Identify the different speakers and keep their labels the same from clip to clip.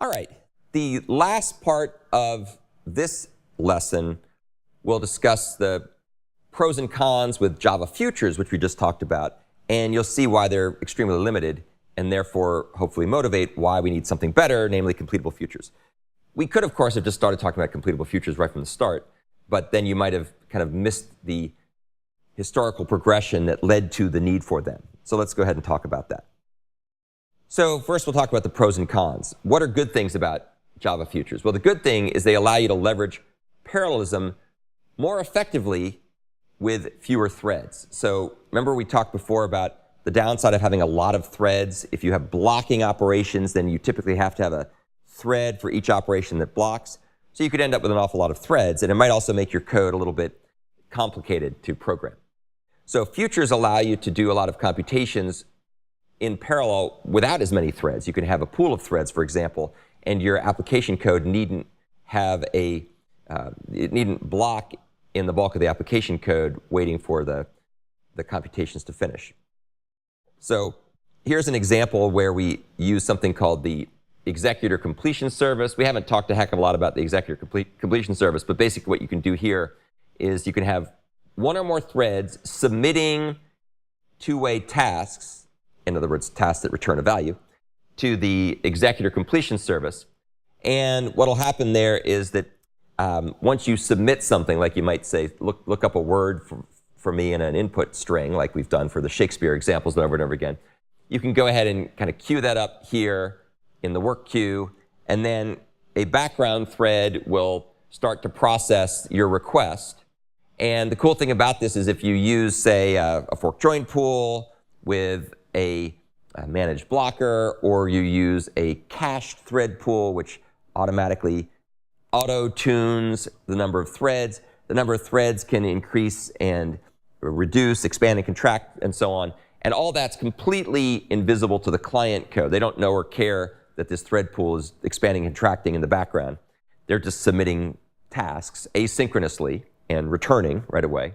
Speaker 1: All right, the last part of this lesson we'll discuss the pros and cons with Java futures, which we just talked about, and you'll see why they're extremely limited and therefore hopefully motivate why we need something better, namely completable futures. We could, of course, have just started talking about completable futures right from the start, but then you might have kind of missed the historical progression that led to the need for them. So let's go ahead and talk about that. So first we'll talk about the pros and cons. What are good things about Java futures? Well, the good thing is they allow you to leverage parallelism more effectively with fewer threads. So remember we talked before about the downside of having a lot of threads. If you have blocking operations, then you typically have to have a thread for each operation that blocks. So you could end up with an awful lot of threads, and it might also make your code a little bit complicated to program. So futures allow you to do a lot of computations in parallel without as many threads. You can have a pool of threads, for example, and your application code needn't have it needn't block in the bulk of the application code waiting for the computations to finish. So here's an example where we use something called the Executor completion service. We haven't talked a heck of a lot about the Executor completion service, but basically what you can do here is you can have one or more threads submitting two-way tasks, in other words, tasks that return a value, to the Executor completion service. And what will happen there is that once you submit something, like you might say, look up a word for me in an input string, like we've done for the Shakespeare examples over and over again, you can go ahead and kind of queue that up here in the work queue, and then a background thread will start to process your request. And the cool thing about this is if you use, say, a fork join pool with a managed blocker, or you use a cached thread pool, which automatically auto-tunes the number of threads. The number of threads can increase and reduce, expand and contract, and so on. And all that's completely invisible to the client code. They don't know or care that this thread pool is expanding and contracting in the background. They're just submitting tasks asynchronously and returning right away.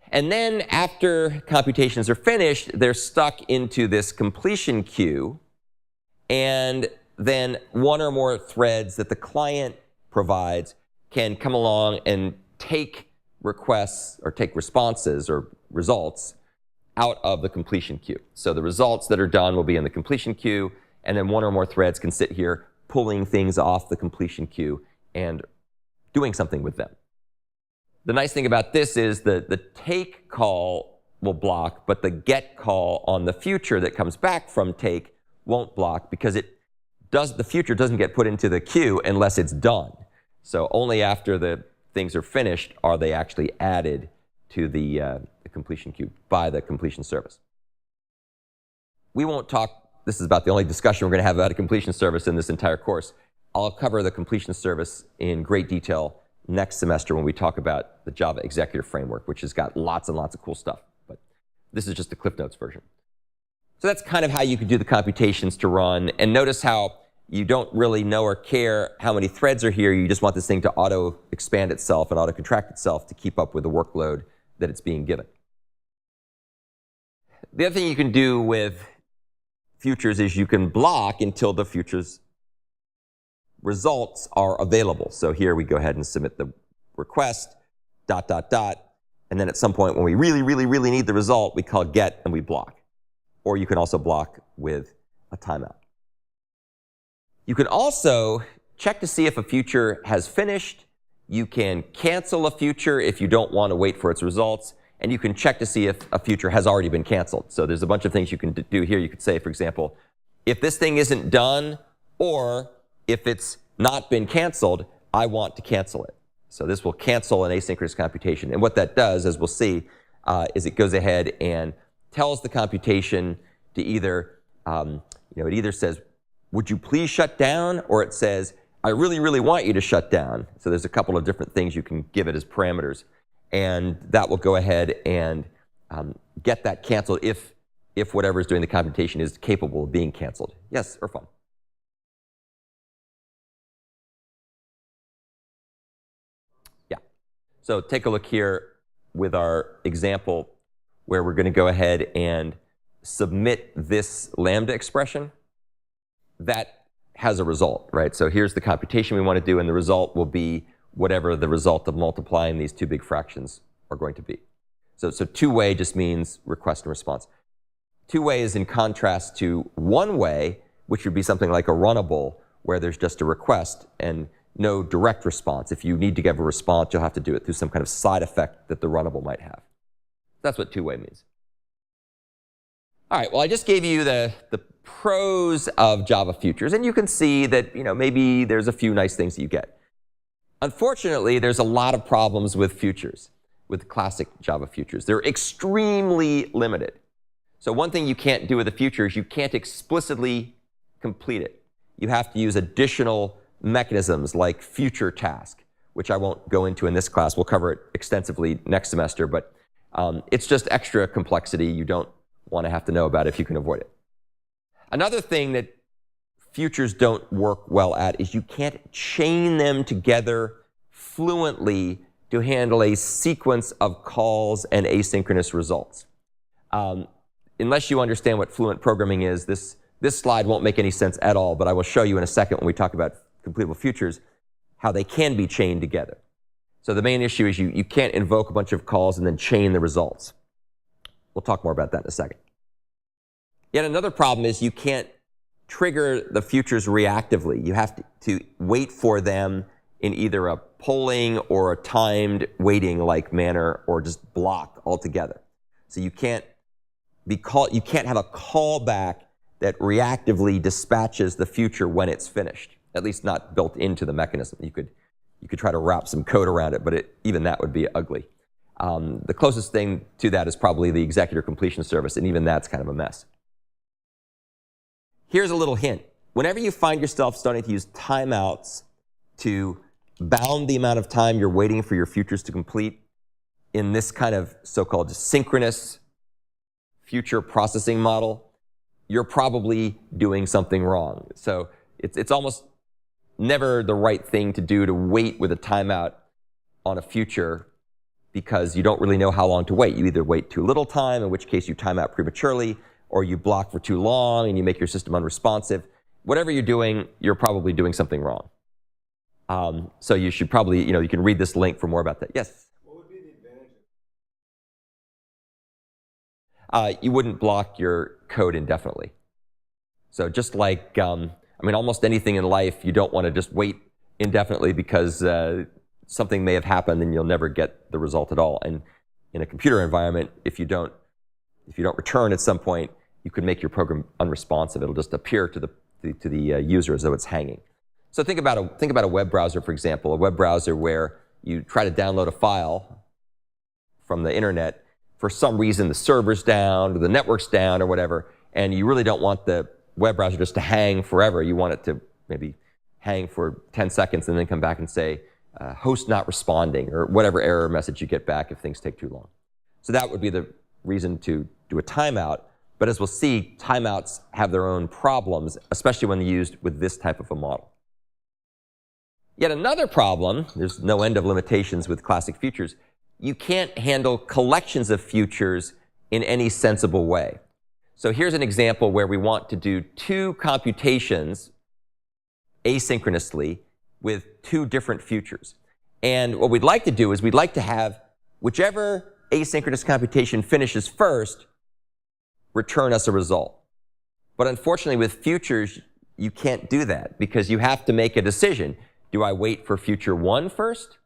Speaker 1: And then after computations are finished, they're stuck into this completion queue, and then one or more threads that the client provides can come along and take requests or take responses or results out of the completion queue. So the results that are done will be in the completion queue, and then one or more threads can sit here pulling things off the completion queue and doing something with them. The nice thing about this is that the take call will block, but the get call on the future that comes back from take won't block, because the future doesn't get put into the queue unless it's done. So only after the things are finished are they actually added to the completion queue by the completion service. We won't talk, this is about the only discussion we're going to have about a completion service in this entire course. I'll cover the completion service in great detail next semester when we talk about the Java Executor framework, which has got lots and lots of cool stuff. But this is just the Cliff Notes version. So that's kind of how you can do the computations to run. And notice how you don't really know or care how many threads are here. You just want this thing to auto-expand itself and auto-contract itself to keep up with the workload that it's being given. The other thing you can do with futures is you can block until the futures results are available. So here we go ahead and submit the request, ... and then at some point when we really need the result, we call get and we block. Or you can also block with a timeout. You can also check to see if a future has finished. You can cancel a future if you don't want to wait for its results. And you can check to see if a future has already been canceled. So there's a bunch of things you can do here. You could say, for example, if this thing isn't done, or if it's not been canceled, I want to cancel it. So this will cancel an asynchronous computation. And what that does, as we'll see, is it goes ahead and tells the computation to either, it either says, would you please shut down? Or it says, I really want you to shut down. So there's a couple of different things you can give it as parameters. And that will go ahead and get that canceled if whatever is doing the computation is capable of being canceled. Yes, Irfan? Yeah. So take a look here with our example where we're going to go ahead and submit this lambda expression. That has a result, right? So here's the computation we want to do, and the result will be whatever the result of multiplying these two big fractions are going to be. So two-way just means request and response. Two-way is in contrast to one-way, which would be something like a runnable, where there's just a request and no direct response. If you need to give a response, you'll have to do it through some kind of side effect that the runnable might have. That's what two-way means. All right, well, I just gave you the pros of Java Futures, and you can see that maybe there's a few nice things that you get. Unfortunately, there's a lot of problems with futures, with classic Java Futures. They're extremely limited. So one thing you can't do with a future is you can't explicitly complete it. You have to use additional mechanisms like future task, which I won't go into in this class. We'll cover it extensively next semester, but it's just extra complexity you don't want to have to know about if you can avoid it. Another thing that futures don't work well at is you can't chain them together fluently to handle a sequence of calls and asynchronous results. Unless you understand what fluent programming is, this slide won't make any sense at all, but I will show you in a second when we talk about completable futures how they can be chained together. So the main issue is you can't invoke a bunch of calls and then chain the results. We'll talk more about that in a second. Yet another problem is you can't trigger the futures reactively. You have to wait for them in either a polling or a timed waiting like manner, or just block altogether. So you can't have a callback that reactively dispatches the future when it's finished, at least not built into the mechanism. You could try to wrap some code around it, but even that would be ugly. The closest thing to that is probably the Executor completion service, and even that's kind of a mess. Here's a little hint. Whenever you find yourself starting to use timeouts to bound the amount of time you're waiting for your futures to complete in this kind of so-called synchronous future processing model, you're probably doing something wrong. So it's almost never the right thing to do to wait with a timeout on a future, because you don't really know how long to wait. You either wait too little time, in which case you time out prematurely, or you block for too long and you make your system unresponsive. Whatever you're doing, you're probably doing something wrong. So you should probably, you can read this link for more about that. Yes?
Speaker 2: What would be the advantage?
Speaker 1: You wouldn't block your code indefinitely. So just like, almost anything in life, you don't want to just wait indefinitely because something may have happened and you'll never get the result at all. And in a computer environment, if you don't return at some point, you could make your program unresponsive. It'll just appear to the user as though it's hanging. So think about a web browser, for example, a web browser where you try to download a file from the internet. For some reason, the server's down, or the network's down, or whatever, and you really don't want the web browser just to hang forever. You want it to maybe hang for 10 seconds and then come back and say, host not responding, or whatever error message you get back if things take too long. So that would be the reason to do a timeout. But as we'll see, timeouts have their own problems, especially when used with this type of a model. Yet another problem, there's no end of limitations with classic futures, you can't handle collections of futures in any sensible way. So here's an example where we want to do two computations asynchronously with two different futures. And what we'd like to do is we'd like to have whichever asynchronous computation finishes first return us a result. But unfortunately with futures, you can't do that because you have to make a decision. Do I wait for future 1 first,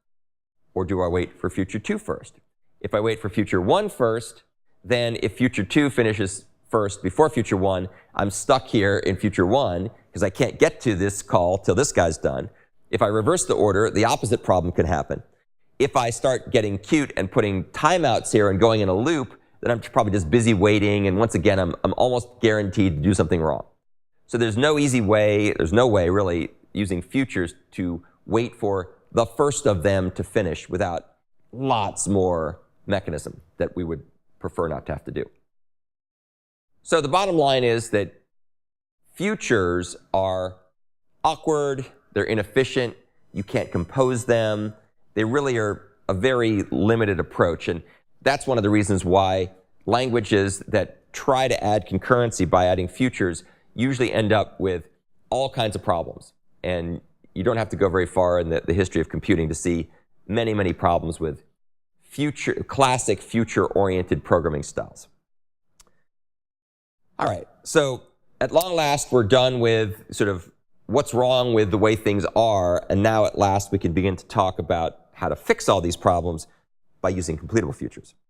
Speaker 1: or do I wait for future 2 first? If I wait for future 1 first, then if future 2 finishes first before future 1, I'm stuck here in future 1 because I can't get to this call till this guy's done. If I reverse the order, the opposite problem can happen. If I start getting cute and putting timeouts here and going in a loop, then I'm probably just busy waiting, and once again, I'm almost guaranteed to do something wrong. So there's no easy way, there's no way really using futures to wait for the first of them to finish without lots more mechanism that we would prefer not to have to do. So the bottom line is that futures are awkward, they're inefficient, you can't compose them, they really are a very limited approach, and that's one of the reasons why languages that try to add concurrency by adding futures usually end up with all kinds of problems. And you don't have to go very far in the history of computing to see many, many problems with classic future-oriented programming styles. All right, so at long last, we're done with sort of what's wrong with the way things are, and now at last we can begin to talk about how to fix all these problems by using completable futures.